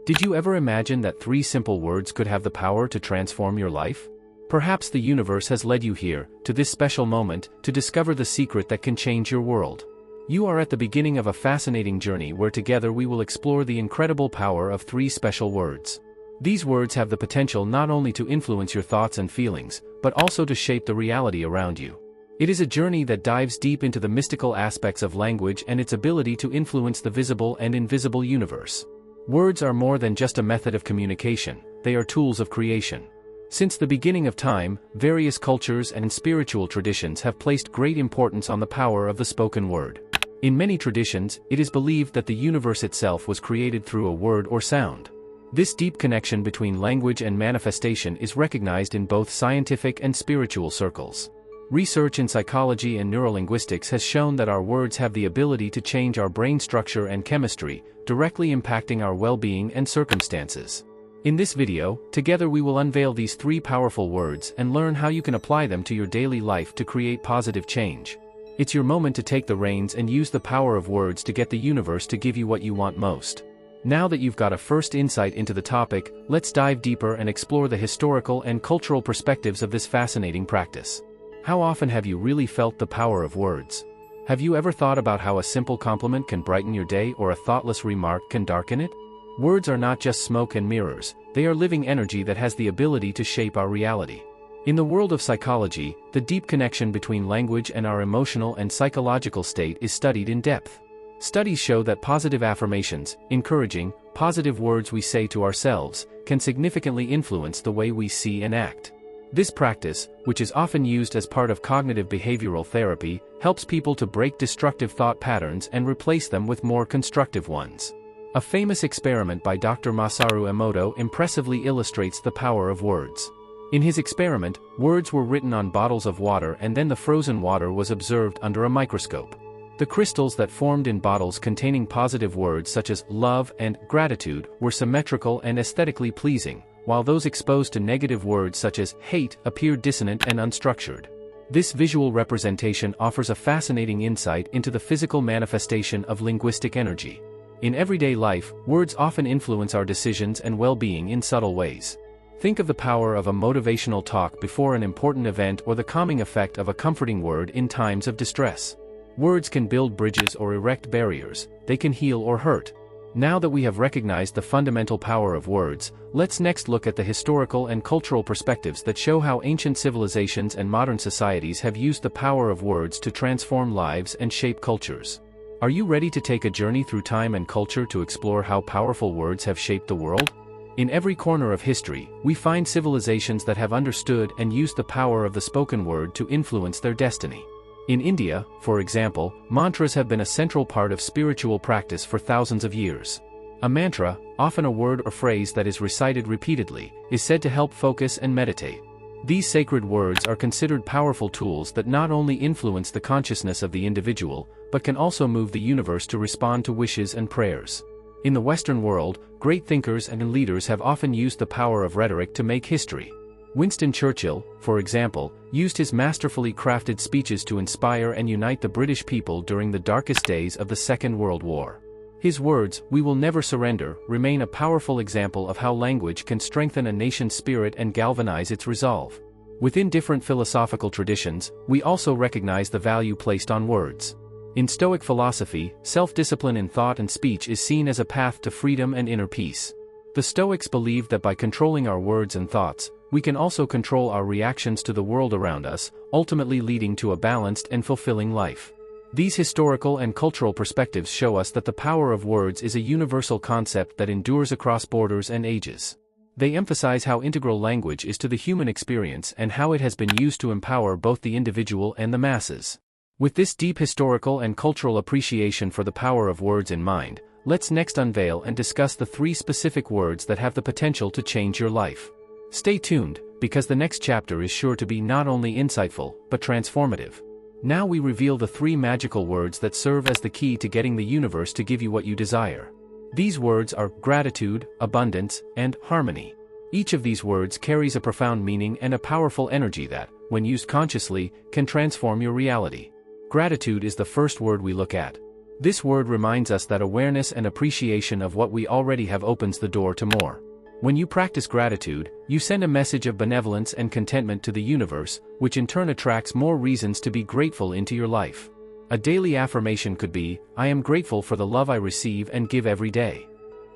Did you ever imagine that 3 simple words could have the power to transform your life? Perhaps the universe has led you here, to this special moment, to discover the secret that can change your world. You are at the beginning of a fascinating journey where together we will explore the incredible power of 3 special words. These words have the potential not only to influence your thoughts and feelings, but also to shape the reality around you. It is a journey that dives deep into the mystical aspects of language and its ability to influence the visible and invisible universe. Words are more than just a method of communication, they are tools of creation. Since the beginning of time, various cultures and spiritual traditions have placed great importance on the power of the spoken word. In many traditions, it is believed that the universe itself was created through a word or sound. This deep connection between language and manifestation is recognized in both scientific and spiritual circles. Research in psychology and neurolinguistics has shown that our words have the ability to change our brain structure and chemistry, directly impacting our well-being and circumstances. In this video, together we will unveil these 3 powerful words and learn how you can apply them to your daily life to create positive change. It's your moment to take the reins and use the power of words to get the universe to give you what you want most. Now that you've got a first insight into the topic, let's dive deeper and explore the historical and cultural perspectives of this fascinating practice. How often have you really felt the power of words? Have you ever thought about how a simple compliment can brighten your day or a thoughtless remark can darken it? Words are not just smoke and mirrors, they are living energy that has the ability to shape our reality. In the world of psychology, the deep connection between language and our emotional and psychological state is studied in depth. Studies show that positive affirmations, encouraging, positive words we say to ourselves, can significantly influence the way we see and act. This practice, which is often used as part of cognitive behavioral therapy, helps people to break destructive thought patterns and replace them with more constructive ones. A famous experiment by Dr. Masaru Emoto impressively illustrates the power of words. In his experiment, words were written on bottles of water and then the frozen water was observed under a microscope. The crystals that formed in bottles containing positive words such as love and gratitude were symmetrical and aesthetically pleasing, while those exposed to negative words such as hate appeared dissonant and unstructured. This visual representation offers a fascinating insight into the physical manifestation of linguistic energy. In everyday life, words often influence our decisions and well-being in subtle ways. Think of the power of a motivational talk before an important event or the calming effect of a comforting word in times of distress. Words can build bridges or erect barriers, they can heal or hurt. Now that we have recognized the fundamental power of words, let's next look at the historical and cultural perspectives that show how ancient civilizations and modern societies have used the power of words to transform lives and shape cultures. Are you ready to take a journey through time and culture to explore how powerful words have shaped the world? In every corner of history, we find civilizations that have understood and used the power of the spoken word to influence their destiny. In India, for example, mantras have been a central part of spiritual practice for thousands of years. A mantra, often a word or phrase that is recited repeatedly, is said to help focus and meditate. These sacred words are considered powerful tools that not only influence the consciousness of the individual, but can also move the universe to respond to wishes and prayers. In the Western world, great thinkers and leaders have often used the power of rhetoric to make history. Winston Churchill, for example, used his masterfully crafted speeches to inspire and unite the British people during the darkest days of the Second World War. His words, "We will never surrender," remain a powerful example of how language can strengthen a nation's spirit and galvanize its resolve. Within different philosophical traditions, we also recognize the value placed on words. In Stoic philosophy, self-discipline in thought and speech is seen as a path to freedom and inner peace. The Stoics believed that by controlling our words and thoughts, we can also control our reactions to the world around us, ultimately leading to a balanced and fulfilling life. These historical and cultural perspectives show us that the power of words is a universal concept that endures across borders and ages. They emphasize how integral language is to the human experience and how it has been used to empower both the individual and the masses. With this deep historical and cultural appreciation for the power of words in mind, let's next unveil and discuss the 3 specific words that have the potential to change your life. Stay tuned, because the next chapter is sure to be not only insightful, but transformative. Now we reveal the 3 magical words that serve as the key to getting the universe to give you what you desire. These words are gratitude, abundance, and harmony. Each of these words carries a profound meaning and a powerful energy that, when used consciously, can transform your reality. Gratitude is the first word we look at. This word reminds us that awareness and appreciation of what we already have opens the door to more. When you practice gratitude, you send a message of benevolence and contentment to the universe, which in turn attracts more reasons to be grateful into your life. A daily affirmation could be, I am grateful for the love I receive and give every day.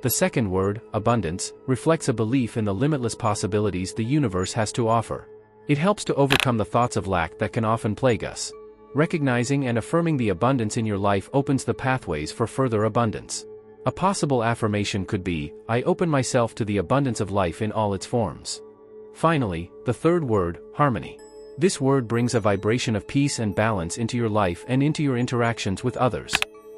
The second word, abundance, reflects a belief in the limitless possibilities the universe has to offer. It helps to overcome the thoughts of lack that can often plague us. Recognizing and affirming the abundance in your life opens the pathways for further abundance. A possible affirmation could be, I open myself to the abundance of life in all its forms. Finally, the third word, harmony. This word brings a vibration of peace and balance into your life and into your interactions with others.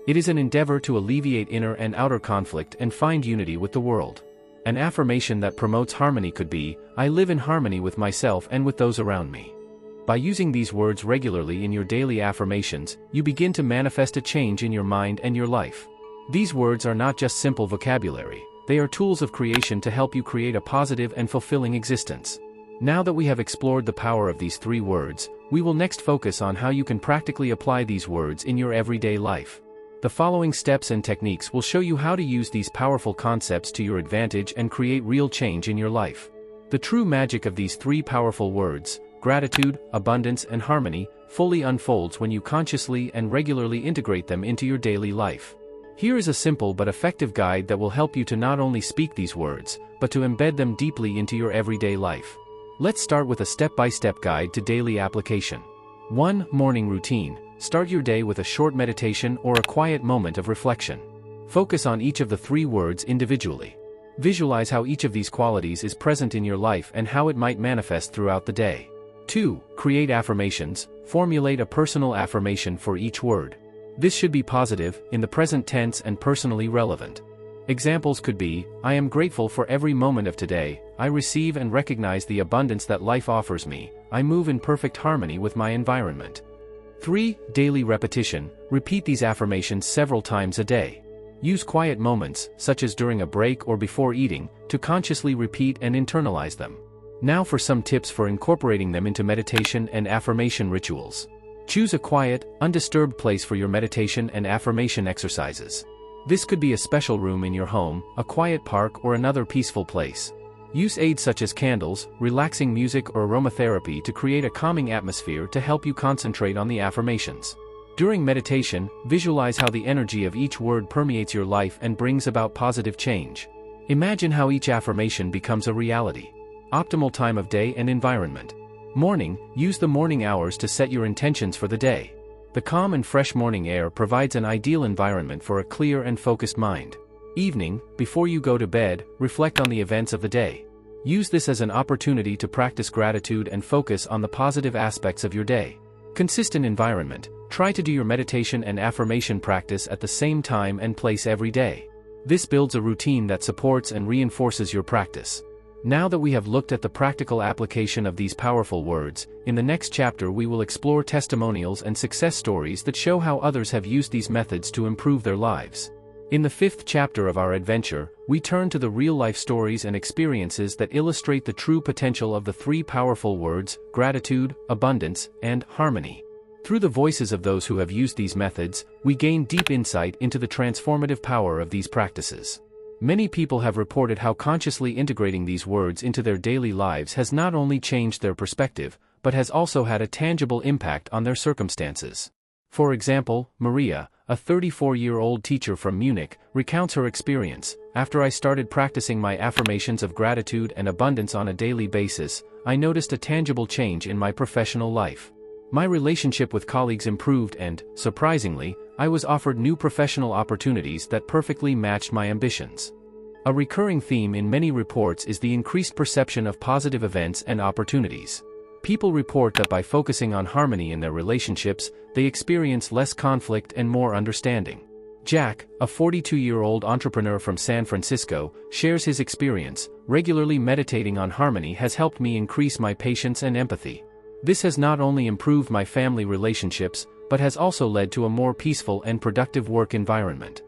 It is an endeavor to alleviate inner and outer conflict and find unity with the world. An affirmation that promotes harmony could be, I live in harmony with myself and with those around me. By using these words regularly in your daily affirmations, you begin to manifest a change in your mind and your life. These words are not just simple vocabulary, they are tools of creation to help you create a positive and fulfilling existence. Now that we have explored the power of these three words, we will next focus on how you can practically apply these words in your everyday life. The following steps and techniques will show you how to use these powerful concepts to your advantage and create real change in your life. The true magic of these three powerful words, gratitude, abundance, and harmony, fully unfolds when you consciously and regularly integrate them into your daily life. Here is a simple but effective guide that will help you to not only speak these words, but to embed them deeply into your everyday life. Let's start with a step-by-step guide to daily application. 1. Morning routine. Start your day with a short meditation or a quiet moment of reflection. Focus on each of the three words individually. Visualize how each of these qualities is present in your life and how it might manifest throughout the day. 2. Create affirmations. Formulate a personal affirmation for each word. This should be positive, in the present tense and personally relevant. Examples could be, I am grateful for every moment of today, I receive and recognize the abundance that life offers me, I move in perfect harmony with my environment. 3. Daily repetition. Repeat these affirmations several times a day. Use quiet moments, such as during a break or before eating, to consciously repeat and internalize them. Now for some tips for incorporating them into meditation and affirmation rituals. Choose a quiet, undisturbed place for your meditation and affirmation exercises. This could be a special room in your home, a quiet park, or another peaceful place. Use aids such as candles, relaxing music, or aromatherapy to create a calming atmosphere to help you concentrate on the affirmations. During meditation, visualize how the energy of each word permeates your life and brings about positive change. Imagine how each affirmation becomes a reality. Optimal time of day and environment. Morning. Use the morning hours to set your intentions for the day. The calm and fresh morning air provides an ideal environment for a clear and focused mind. Evening. Before you go to bed, reflect on the events of the day. Use this as an opportunity to practice gratitude and focus on the positive aspects of your day. Consistent environment. Try to do your meditation and affirmation practice at the same time and place every day. This builds a routine that supports and reinforces your practice. Now that we have looked at the practical application of these powerful words, in the next chapter we will explore testimonials and success stories that show how others have used these methods to improve their lives. In the 5th chapter of our adventure, we turn to the real-life stories and experiences that illustrate the true potential of the three powerful words, gratitude, abundance, and harmony. Through the voices of those who have used these methods, we gain deep insight into the transformative power of these practices. Many people have reported how consciously integrating these words into their daily lives has not only changed their perspective, but has also had a tangible impact on their circumstances. For example, Maria, a 34-year-old teacher from Munich, recounts her experience. After I started practicing my affirmations of gratitude and abundance on a daily basis, I noticed a tangible change in my professional life. My relationship with colleagues improved and, surprisingly, I was offered new professional opportunities that perfectly matched my ambitions. A recurring theme in many reports is the increased perception of positive events and opportunities. People report that by focusing on harmony in their relationships, they experience less conflict and more understanding. Jack, a 42-year-old entrepreneur from San Francisco, shares his experience. Regularly meditating on harmony has helped me increase my patience and empathy. This has not only improved my family relationships, but has also led to a more peaceful and productive work environment.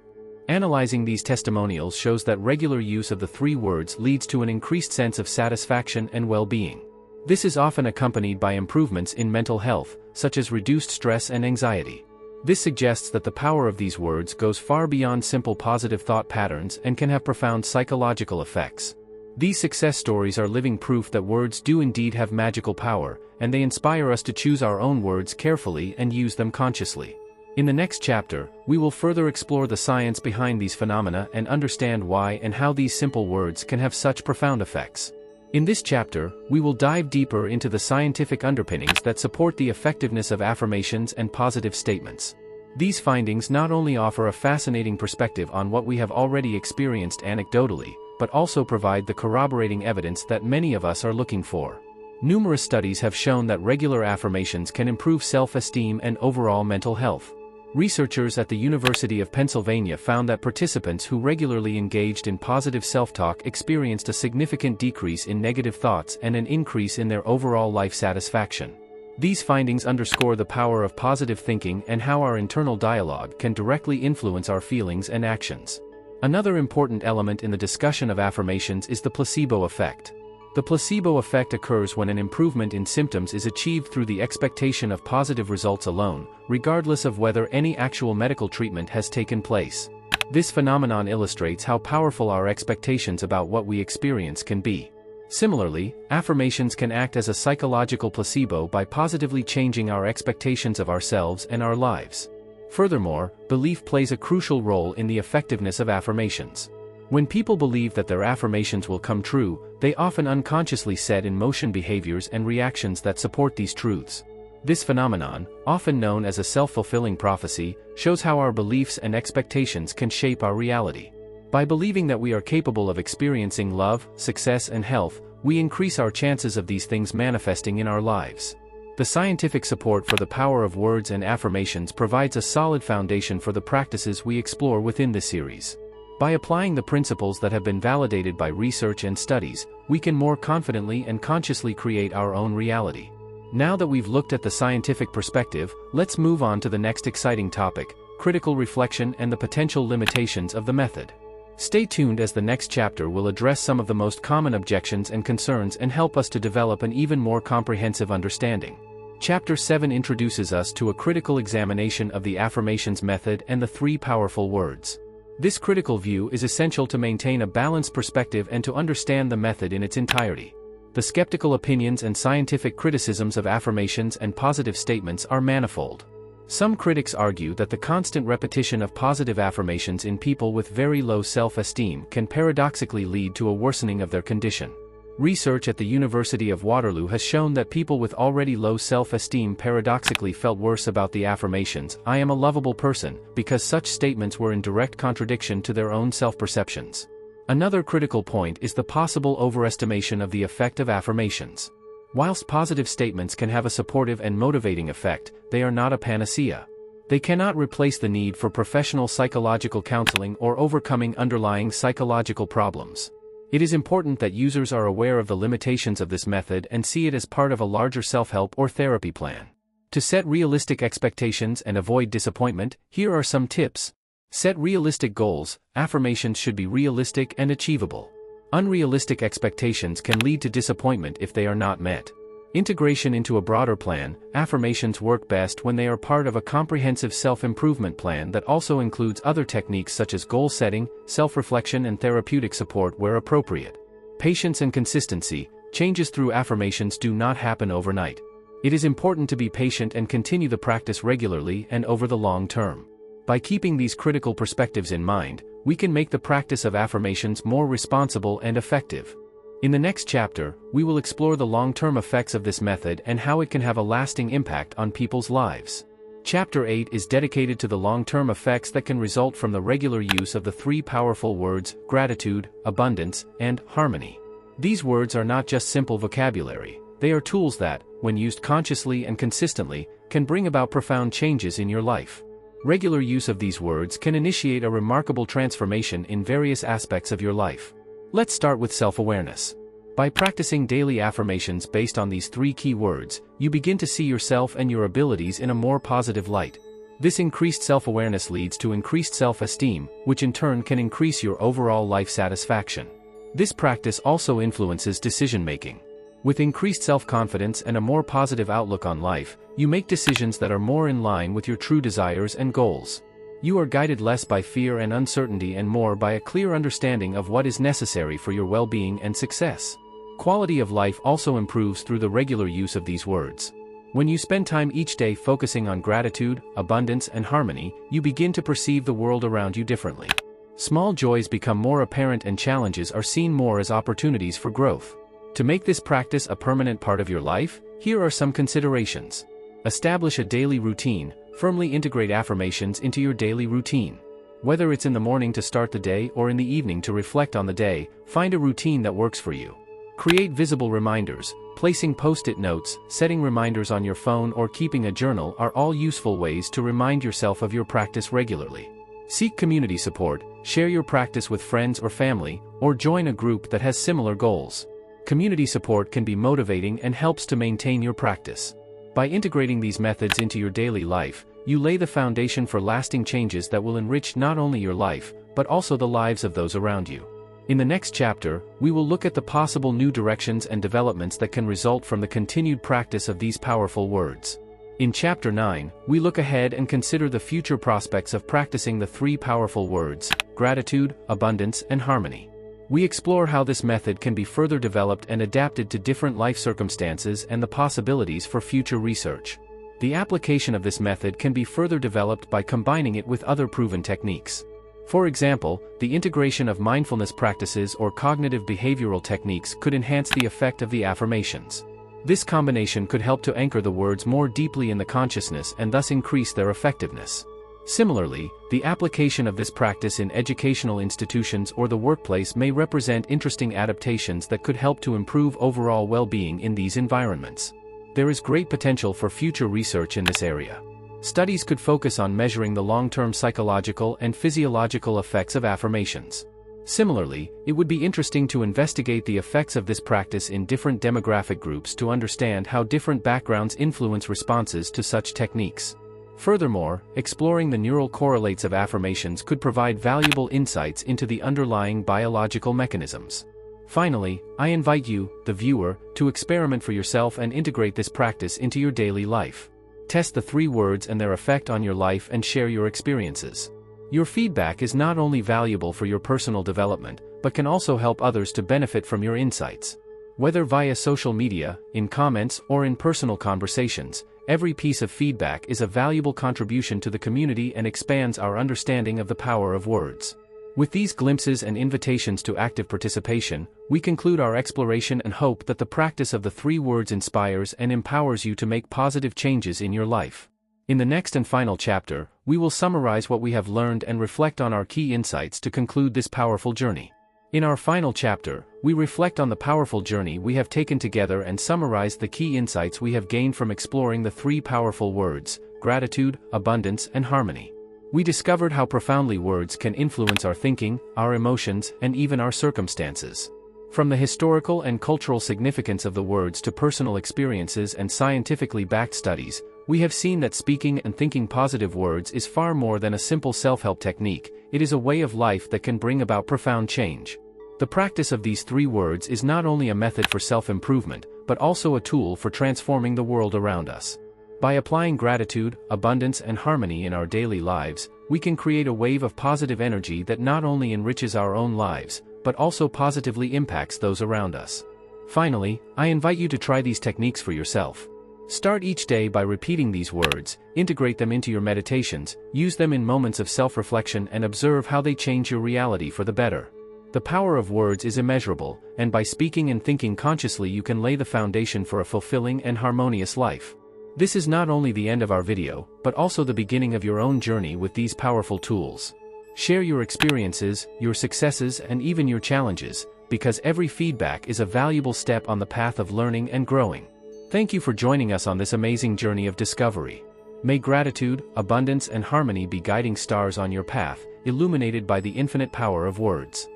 Analyzing these testimonials shows that regular use of the three words leads to an increased sense of satisfaction and well-being. This is often accompanied by improvements in mental health, such as reduced stress and anxiety. This suggests that the power of these words goes far beyond simple positive thought patterns and can have profound psychological effects. These success stories are living proof that words do indeed have magical power, and they inspire us to choose our own words carefully and use them consciously. In the next chapter, we will further explore the science behind these phenomena and understand why and how these simple words can have such profound effects. In this chapter, we will dive deeper into the scientific underpinnings that support the effectiveness of affirmations and positive statements. These findings not only offer a fascinating perspective on what we have already experienced anecdotally, but also provide the corroborating evidence that many of us are looking for. Numerous studies have shown that regular affirmations can improve self-esteem and overall mental health. Researchers at the University of Pennsylvania found that participants who regularly engaged in positive self-talk experienced a significant decrease in negative thoughts and an increase in their overall life satisfaction. These findings underscore the power of positive thinking and how our internal dialogue can directly influence our feelings and actions. Another important element in the discussion of affirmations is the placebo effect. The placebo effect occurs when an improvement in symptoms is achieved through the expectation of positive results alone, regardless of whether any actual medical treatment has taken place. This phenomenon illustrates how powerful our expectations about what we experience can be. Similarly, affirmations can act as a psychological placebo by positively changing our expectations of ourselves and our lives. Furthermore, belief plays a crucial role in the effectiveness of affirmations. When people believe that their affirmations will come true, they often unconsciously set in motion behaviors and reactions that support these truths. This phenomenon, often known as a self-fulfilling prophecy, shows how our beliefs and expectations can shape our reality. By believing that we are capable of experiencing love, success, and health, we increase our chances of these things manifesting in our lives. The scientific support for the power of words and affirmations provides a solid foundation for the practices we explore within this series. By applying the principles that have been validated by research and studies, we can more confidently and consciously create our own reality. Now that we've looked at the scientific perspective, let's move on to the next exciting topic: critical reflection and the potential limitations of the method. Stay tuned as the next chapter will address some of the most common objections and concerns and help us to develop an even more comprehensive understanding. Chapter 7 introduces us to a critical examination of the affirmations method and the three powerful words. This critical view is essential to maintain a balanced perspective and to understand the method in its entirety. The skeptical opinions and scientific criticisms of affirmations and positive statements are manifold. Some critics argue that the constant repetition of positive affirmations in people with very low self-esteem can paradoxically lead to a worsening of their condition. Research at the University of Waterloo has shown that people with already low self-esteem paradoxically felt worse about the affirmations, "I am a lovable person," because such statements were in direct contradiction to their own self-perceptions. Another critical point is the possible overestimation of the effect of affirmations. Whilst positive statements can have a supportive and motivating effect, they are not a panacea. They cannot replace the need for professional psychological counseling or overcoming underlying psychological problems. It is important that users are aware of the limitations of this method and see it as part of a larger self-help or therapy plan. To set realistic expectations and avoid disappointment, here are some tips. Set realistic goals. Affirmations should be realistic and achievable. Unrealistic expectations can lead to disappointment if they are not met. Integration into a broader plan. Affirmations work best when they are part of a comprehensive self-improvement plan that also includes other techniques such as goal setting, self-reflection, and therapeutic support where appropriate. Patience and consistency. Changes through affirmations do not happen overnight. It is important to be patient and continue the practice regularly and over the long term. By keeping these critical perspectives in mind, we can make the practice of affirmations more responsible and effective. In the next chapter, we will explore the long-term effects of this method and how it can have a lasting impact on people's lives. Chapter 8 is dedicated to the long-term effects that can result from the regular use of the three powerful words: gratitude, abundance, and harmony. These words are not just simple vocabulary, they are tools that, when used consciously and consistently, can bring about profound changes in your life. Regular use of these words can initiate a remarkable transformation in various aspects of your life. Let's start with self-awareness. By practicing daily affirmations based on these three key words, you begin to see yourself and your abilities in a more positive light. This increased self-awareness leads to increased self-esteem, which in turn can increase your overall life satisfaction. This practice also influences decision-making. With increased self-confidence and a more positive outlook on life, you make decisions that are more in line with your true desires and goals. You are guided less by fear and uncertainty and more by a clear understanding of what is necessary for your well-being and success. Quality of life also improves through the regular use of these words. When you spend time each day focusing on gratitude, abundance, and harmony, you begin to perceive the world around you differently. Small joys become more apparent and challenges are seen more as opportunities for growth. To make this practice a permanent part of your life, here are some considerations. Establish a daily routine. Firmly integrate affirmations into your daily routine. Whether it's in the morning to start the day or in the evening to reflect on the day, find a routine that works for you. Create visible reminders. Placing post-it notes, setting reminders on your phone, or keeping a journal are all useful ways to remind yourself of your practice regularly. Seek community support. Share your practice with friends or family, or join a group that has similar goals. Community support can be motivating and helps to maintain your practice. By integrating these methods into your daily life, you lay the foundation for lasting changes that will enrich not only your life, but also the lives of those around you. In the next chapter, we will look at the possible new directions and developments that can result from the continued practice of these powerful words. In Chapter 9, we look ahead and consider the future prospects of practicing the three powerful words: gratitude, abundance, and harmony. We explore how this method can be further developed and adapted to different life circumstances and the possibilities for future research. The application of this method can be further developed by combining it with other proven techniques. For example, the integration of mindfulness practices or cognitive behavioral techniques could enhance the effect of the affirmations. This combination could help to anchor the words more deeply in the consciousness and thus increase their effectiveness. Similarly, the application of this practice in educational institutions or the workplace may represent interesting adaptations that could help to improve overall well-being in these environments. There is great potential for future research in this area. Studies could focus on measuring the long-term psychological and physiological effects of affirmations. Similarly, it would be interesting to investigate the effects of this practice in different demographic groups to understand how different backgrounds influence responses to such techniques. Furthermore, exploring the neural correlates of affirmations could provide valuable insights into the underlying biological mechanisms. Finally, I invite you, the viewer, to experiment for yourself and integrate this practice into your daily life. Test the three words and their effect on your life and share your experiences. Your feedback is not only valuable for your personal development, but can also help others to benefit from your insights. Whether via social media, in comments, or in personal conversations, every piece of feedback is a valuable contribution to the community and expands our understanding of the power of words. With these glimpses and invitations to active participation, we conclude our exploration and hope that the practice of the three words inspires and empowers you to make positive changes in your life. In the next and final chapter, we will summarize what we have learned and reflect on our key insights to conclude this powerful journey. In our final chapter, we reflect on the powerful journey we have taken together and summarize the key insights we have gained from exploring the three powerful words: gratitude, abundance, and harmony. We discovered how profoundly words can influence our thinking, our emotions, and even our circumstances. From the historical and cultural significance of the words to personal experiences and scientifically backed studies, we have seen that speaking and thinking positive words is far more than a simple self-help technique. It is a way of life that can bring about profound change. The practice of these three words is not only a method for self-improvement, but also a tool for transforming the world around us. By applying gratitude, abundance, and harmony in our daily lives, we can create a wave of positive energy that not only enriches our own lives, but also positively impacts those around us. Finally, I invite you to try these techniques for yourself. Start each day by repeating these words, integrate them into your meditations, use them in moments of self-reflection, and observe how they change your reality for the better. The power of words is immeasurable, and by speaking and thinking consciously you can lay the foundation for a fulfilling and harmonious life. This is not only the end of our video, but also the beginning of your own journey with these powerful tools. Share your experiences, your successes, and even your challenges, because every feedback is a valuable step on the path of learning and growing. Thank you for joining us on this amazing journey of discovery. May gratitude, abundance, and harmony be guiding stars on your path, illuminated by the infinite power of words.